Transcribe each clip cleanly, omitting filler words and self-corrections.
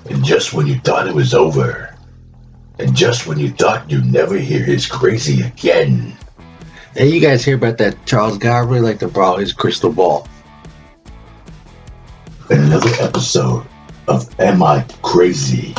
And just when you thought it was over, and just when you thought you'd never hear his crazy again. Hey, you guys hear about that Charles guy? I really like to borrow his crystal ball. Another episode of Am I Crazy?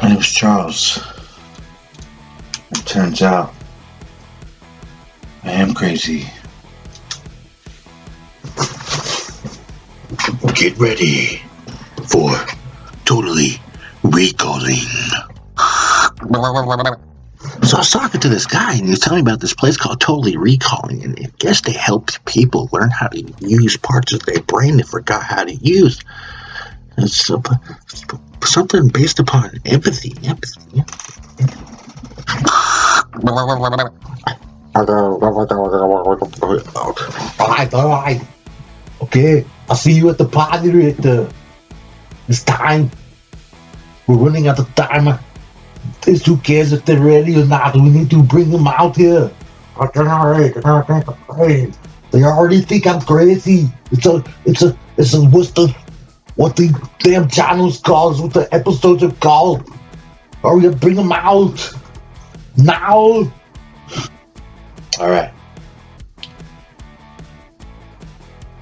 My name's Charles. It turns out I am crazy. Get ready for Totally Recalling. So I was talking to this guy, and he was telling me about this place called Totally Recalling, and I guess they help people learn how to use parts of their brain they forgot how to use. It's something based upon empathy. Alright. Okay, I'll see you at the party later. It's time. We're running out of time. Who cares if they're ready or not? We need to bring them out here. They already think I'm crazy. What the damn channel's called, what the episodes are called. Hurry up, bring them out. Now. Alright.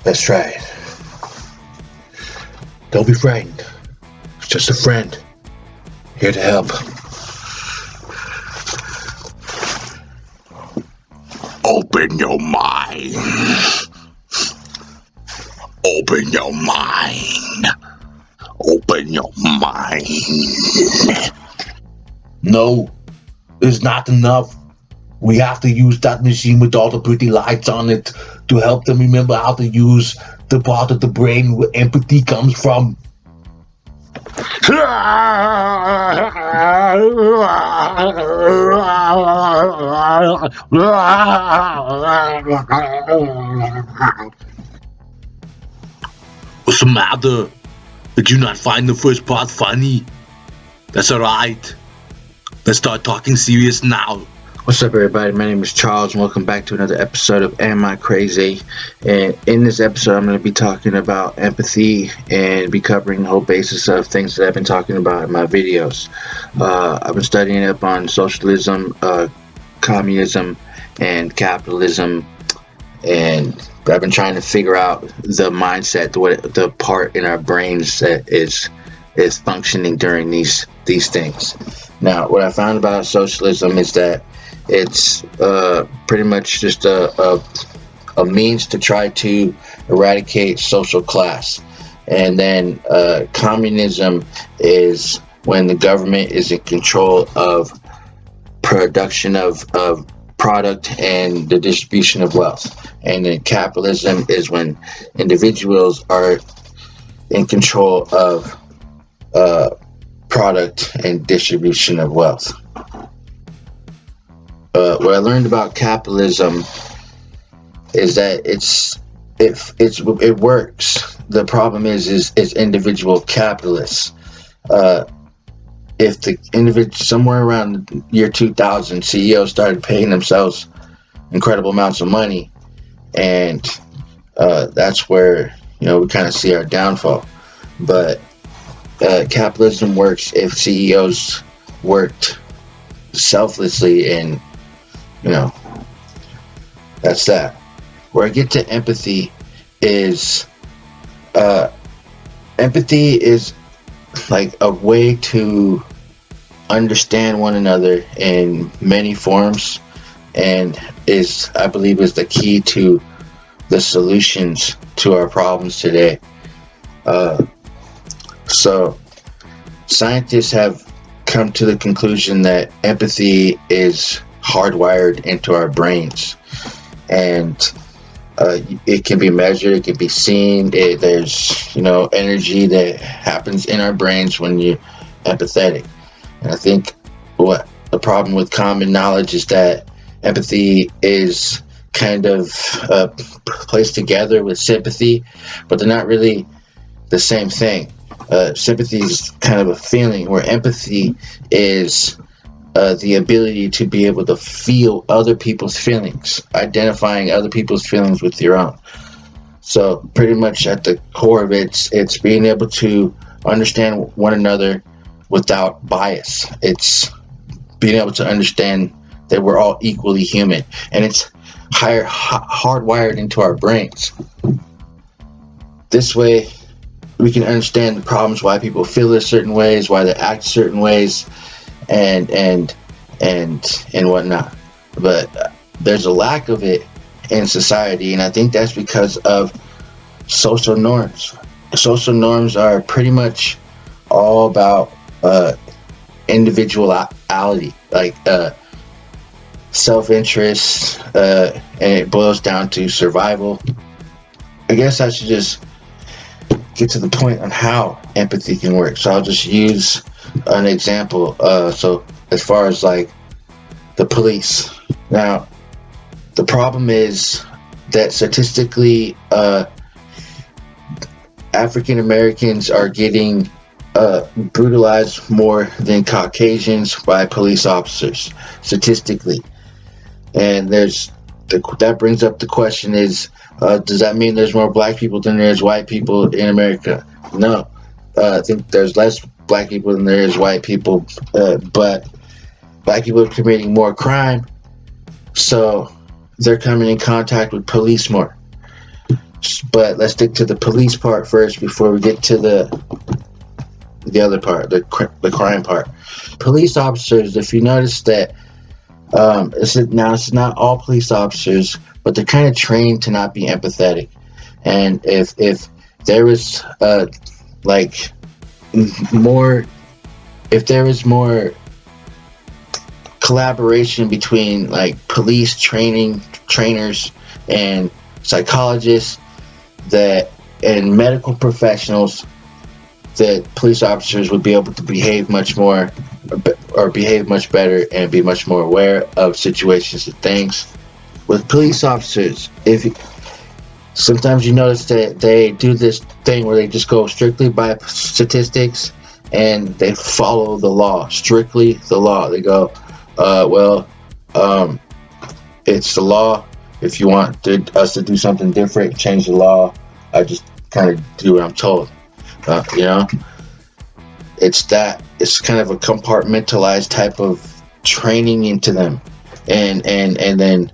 Let's try it. Don't be frightened. It's just a friend. Here to help. Open your mind. Open your mind. Open your mind. No, it's not enough. We have to use that machine with all the pretty lights on it to help them remember how to use the part of the brain where empathy comes from. What's the matter? Did you not find the first part funny? That's alright. Let's start talking serious now. What's up, everybody? My name is Charles, and welcome back to another episode of Am I Crazy? And in this episode, I'm going to be talking about empathy and be covering the whole basis of things that I've been talking about in my videos. I've been studying up on socialism, communism, and capitalism, and I've been trying to figure out the mindset, the part in our brains that is functioning during these things. Now, what I found about socialism is that it's pretty much just a means to try to eradicate social class. And then communism is when the government is in control of production of product and the distribution of wealth. And then capitalism is when individuals are in control of product and distribution of wealth. What I learned about capitalism is that it works. The problem is individual capitalists. If the individual somewhere around the year 2000, CEOs started paying themselves incredible amounts of money, and that's where we kind of see our downfall. But capitalism works if CEOs worked selflessly, and that's that. Where I get to empathy is like a way to understand one another in many forms, and I believe is the key to the solutions to our problems today. So scientists have come to the conclusion that empathy is hardwired into our brains, and it can be measured, it can be seen. There's energy that happens in our brains when you're empathetic. And I think what the problem with common knowledge is that empathy is kind of placed together with sympathy, but they're not really the same thing. Sympathy is kind of a feeling, where empathy is the ability to be able to feel other people's feelings, identifying other people's feelings with your own. So pretty much at the core of it's being able to understand one another without bias. It's being able to understand that we're all equally human, and it's hardwired into our brains. This way, we can understand the problems, why people feel in certain ways, why they act certain ways, and whatnot. But there's a lack of it in society, and I think that's because of social norms. Social norms are pretty much all about individuality, like self-interest, and it boils down to survival. I guess I should just get to the point on how empathy can work. So I'll just use an example. So as far as like the police, now the problem is that statistically, African Americans are getting brutalized more than Caucasians by police officers, statistically. And that brings up the question is, does that mean there's more black people than there's white people in America? No. I think there's less black people than there is white people, but black people are committing more crime, so they're coming in contact with police more. But let's stick to the police part first before we get to the other part, the crime part. Police officers, if you notice that, it's not all police officers, but they're kind of trained to not be empathetic. And if there was like more, if there was more collaboration between like police trainers and psychologists and medical professionals, that police officers would be able to behave much more or behave much better and be much more aware of situations and things. With police officers, sometimes you notice that they do this thing where they just go strictly by statistics and they follow the law, strictly the law. They go, it's the law. If you want us to do something different, change the law. I just kind of do what I'm told. It's kind of a compartmentalized type of training into them, and then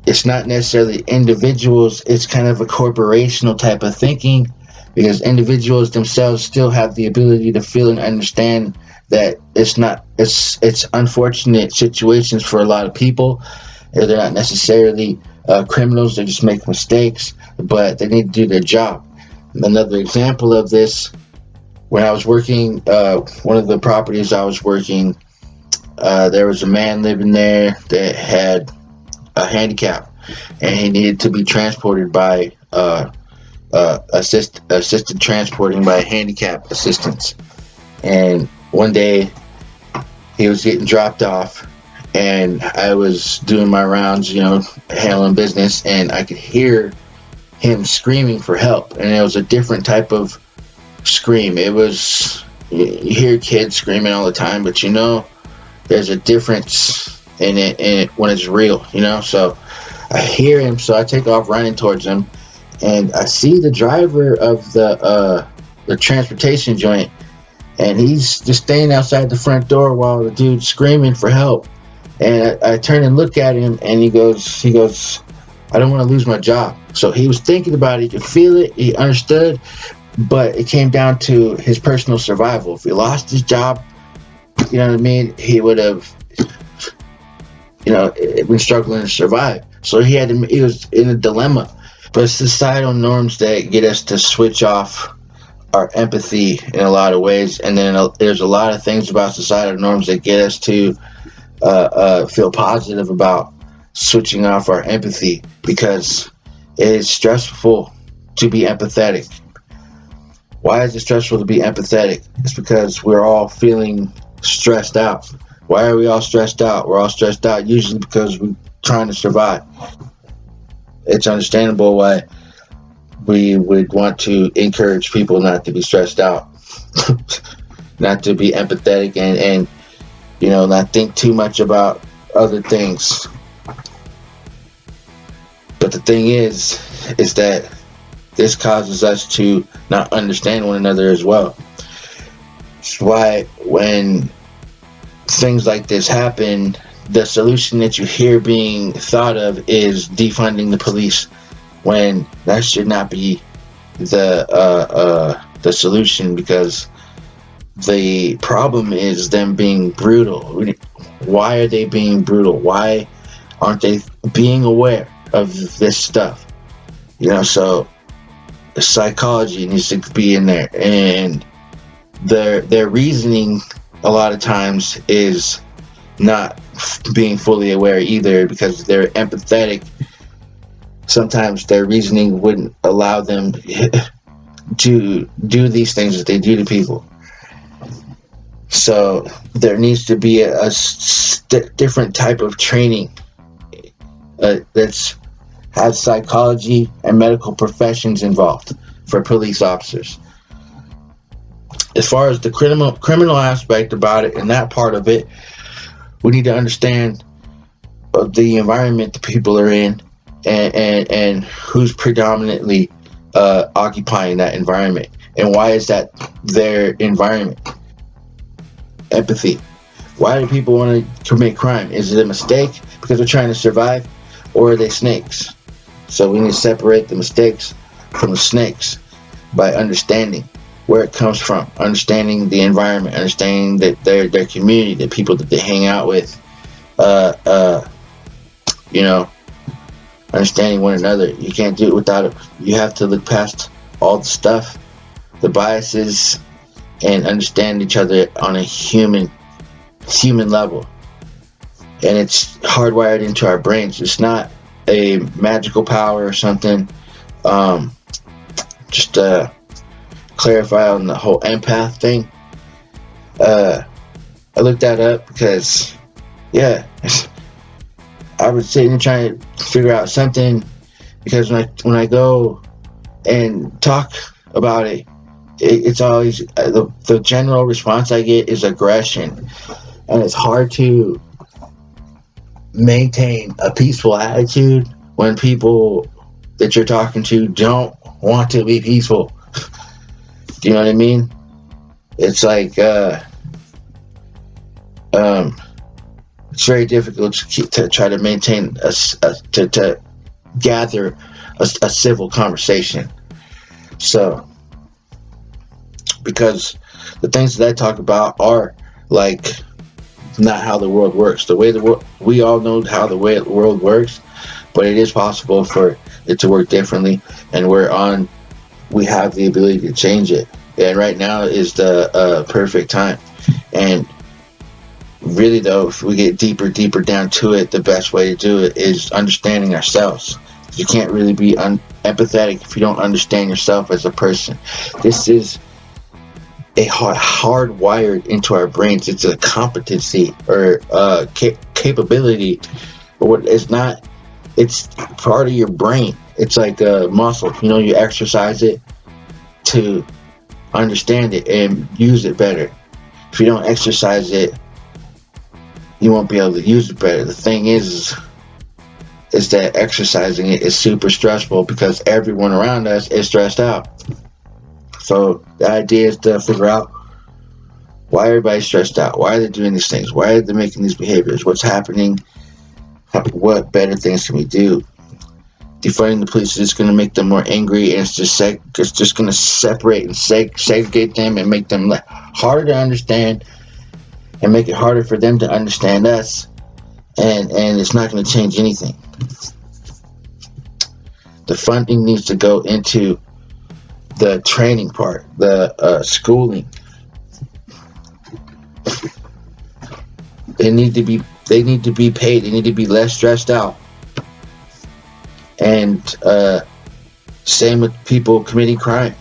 it's not necessarily individuals. It's kind of a corporational type of thinking, because individuals themselves still have the ability to feel and understand that it's unfortunate situations for a lot of people. They're not necessarily criminals. They just make mistakes, but they need to do their job. Another example of this, when I was working, one of the properties I was working, there was a man living there that had a handicap, and he needed to be transported by assisted transporting by handicap assistance. And one day he was getting dropped off, and I was doing my rounds, handling business, and I could hear him screaming for help, and it was a different type of scream. It was, you hear kids screaming all the time, but there's a difference in it when it's real, so I hear him, so I take off running towards him, and I see the driver of the transportation joint, and he's just staying outside the front door while the dude's screaming for help. And I turn and look at him, and he goes, I don't want to lose my job. So he was thinking about it. He could feel it. He understood. But it came down to his personal survival. If he lost his job, you know what I mean, he would have, been struggling to survive. So he was in a dilemma. But societal norms that get us to switch off our empathy in a lot of ways. And then there's a lot of things about societal norms that get us to feel positive about switching off our empathy, because it is stressful to be empathetic. Why is it stressful to be empathetic? It's because we're all feeling stressed out. Why are we all stressed out? We're all stressed out usually because we're trying to survive. It's understandable why we would want to encourage people not to be stressed out, not to be empathetic, and not think too much about other things. But the thing is that this causes us to not understand one another as well. It's why when things like this happen, the solution that you hear being thought of is defunding the police, when that should not be the solution, because the problem is them being brutal. Why are they being brutal? Why aren't they being aware of this stuff? So the psychology needs to be in there, and their reasoning a lot of times is not being fully aware either, because they're empathetic. Sometimes their reasoning wouldn't allow them to do these things that they do to people. So there needs to be a different type of training that's has psychology and medical professions involved for police officers. As far as the criminal aspect about it and that part of it, we need to understand the environment the people are in, and who's predominantly occupying that environment, and why is that their environment. Empathy. Why do people want to commit crime? Is it a mistake because they're trying to survive, or are they snakes? So we need to separate the mistakes from the snakes by understanding where it comes from, understanding the environment, understanding that their community, the people that they hang out with, understanding one another. You can't do it without it. You have to look past all the stuff, the biases, and understand each other on a human level. And it's hardwired into our brains. It's not a magical power or something. Just to clarify on the whole empath thing, I looked that up because, yeah, I was sitting and trying to figure out something, because when I go and talk about it, it's always the general response I get is aggression, and it's hard to maintain a peaceful attitude when people that you're talking to don't want to be peaceful. Do you know what I mean? It's like it's very difficult to try to maintain to gather a civil conversation. So, because the things that I talk about are like not how the world works. The way we all know how the world works, but it is possible for it to work differently, and we have the ability to change it. And right now is the perfect time. And really, though, if we get deeper down to it, the best way to do it is understanding ourselves. You can't really be empathetic if you don't understand yourself as a person. This is a hardwired into our brains. It's a competency or capability, or what it's not. It's part of your brain. It's like a muscle. You exercise it to understand it and use it better. If you don't exercise it, you won't be able to use it better. The thing is that exercising it is super stressful, because everyone around us is stressed out. So the idea is to figure out why everybody's stressed out. Why are they doing these things? Why are they making these behaviors? What's happening? What better things can we do? Defunding the police is going to make them more angry, and it's just going to separate and segregate them and make them harder to understand, and make it harder for them to understand us, and it's not going to change anything. The funding needs to go into the training part, the schooling. They need to be paid. They need to be less stressed out. And same with people committing crime.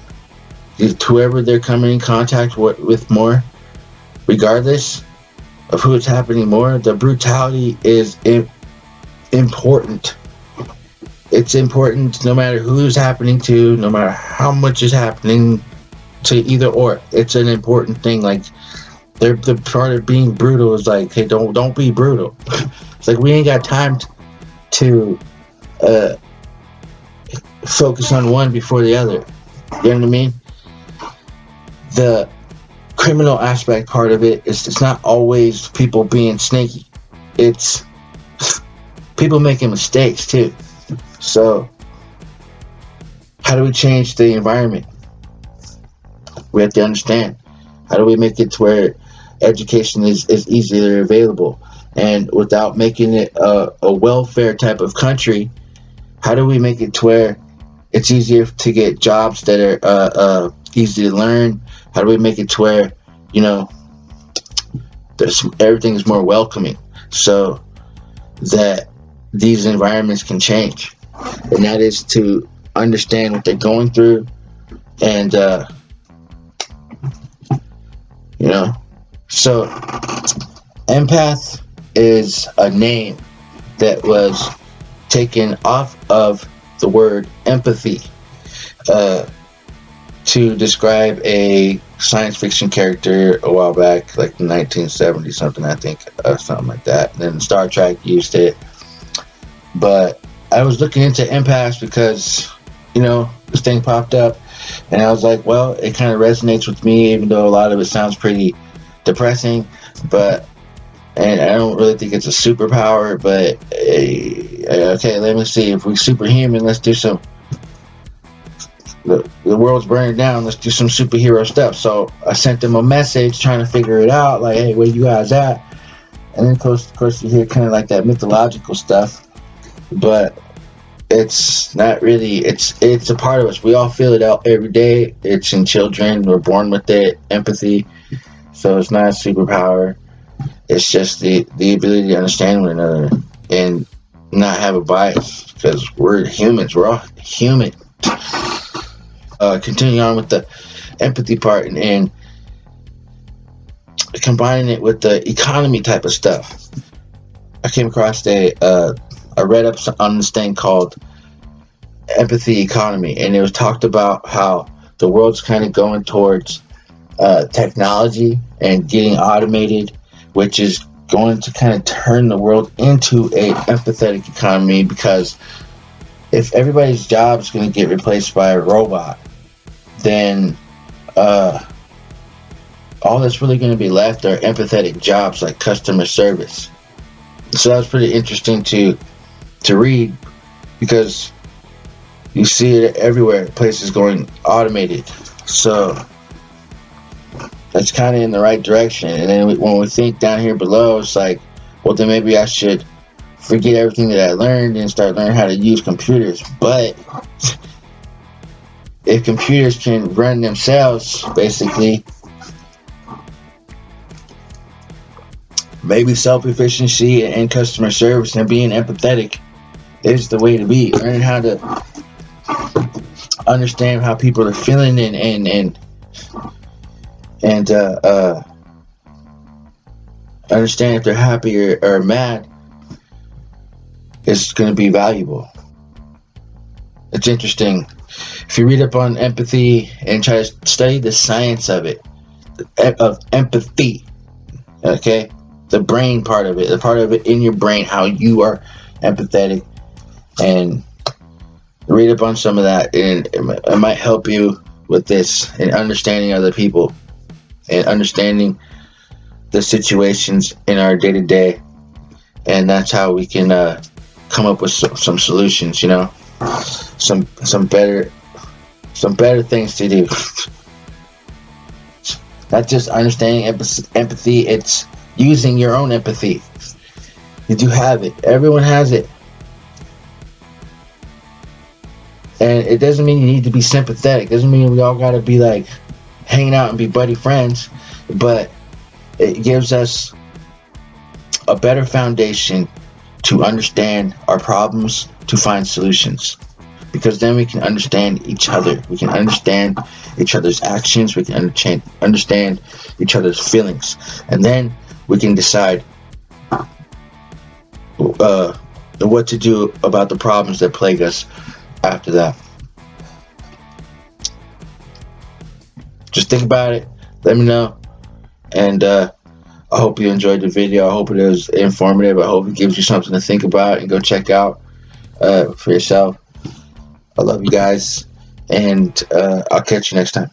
Whoever they're coming in contact with more, regardless of who it's happening more, the brutality is important. It's important no matter who's happening to, no matter how much is happening to either or. It's an important thing. Like, the part of being brutal is like, hey, don't be brutal. It's like we ain't got time to focus on one before the other. You know what I mean? The criminal aspect part of it. It's not always people being sneaky. It's people making mistakes too. So how do we change the environment? We have to understand. How do we make it to where education is easily available? And without making it a welfare type of country, how do we make it to where it's easier to get jobs that are easy to learn? How do we make it to where, you know, everything is more welcoming so that these environments can change? And that is to understand what they're going through and, you know, so empath is a name that was taken off of the word empathy to describe a science fiction character a while back, like the 1970s something, I think, something like that. And then Star Trek used it. But I was looking into empaths because, you know, this thing popped up, and I was like, well, it kind of resonates with me, even though a lot of it sounds pretty depressing. But and I don't really think it's a superpower, but okay, let me see. If we're superhuman, let's do some. The world's burning down. Let's do some superhero stuff. So I sent them a message trying to figure it out. Like, hey, where you guys at? And then, of course, you hear kind of like that mythological stuff, but it's not really. It's a part of us. We all feel it out every day. It's in children. We're born with it. Empathy. So it's not a superpower. It's just the ability to understand one another and not have a bias, because we're humans. We're all human. Continuing on with the empathy part and combining it with the economy type of stuff, I came across I read up on this thing called empathy economy, and it was talked about how the world's kind of going towards technology and getting automated, which is going to kind of turn the world into a empathetic economy, because if everybody's job is going to get replaced by a robot, then all that's really going to be left are empathetic jobs like customer service. So that was pretty interesting to read, because you see it everywhere, places going automated. So that's kind of in the right direction. And then when we think down here below, it's like, well, then maybe I should forget everything that I learned and start learning how to use computers. But if computers can run themselves, basically, maybe self-efficiency and customer service and being empathetic is the way to be. Learning how to understand how people are feeling and understand if they're happy or mad is going to be valuable. It's interesting. If you read up on empathy and try to study the science of it, of empathy, okay, the brain part of it, the part of it in your brain, how you are empathetic, and read up on some of that, and it might help you with this and understanding other people and understanding the situations in our day-to-day, and that's how we can come up with some solutions, you know, some better things to do. Not just understanding empathy, it's using your own empathy. You do have it. Everyone has it. And it doesn't mean you need to be sympathetic. It doesn't mean we all got to be like hanging out and be buddy friends. But it gives us a better foundation to understand our problems, to find solutions. Because then we can understand each other. We can understand each other's actions. We can understand each other's feelings. And then we can decide what to do about the problems that plague us after that. Just think about it. Let me know. And I hope you enjoyed the video. I hope it was informative. I hope it gives you something to think about and go check out for yourself. I love you guys, and I'll catch you next time.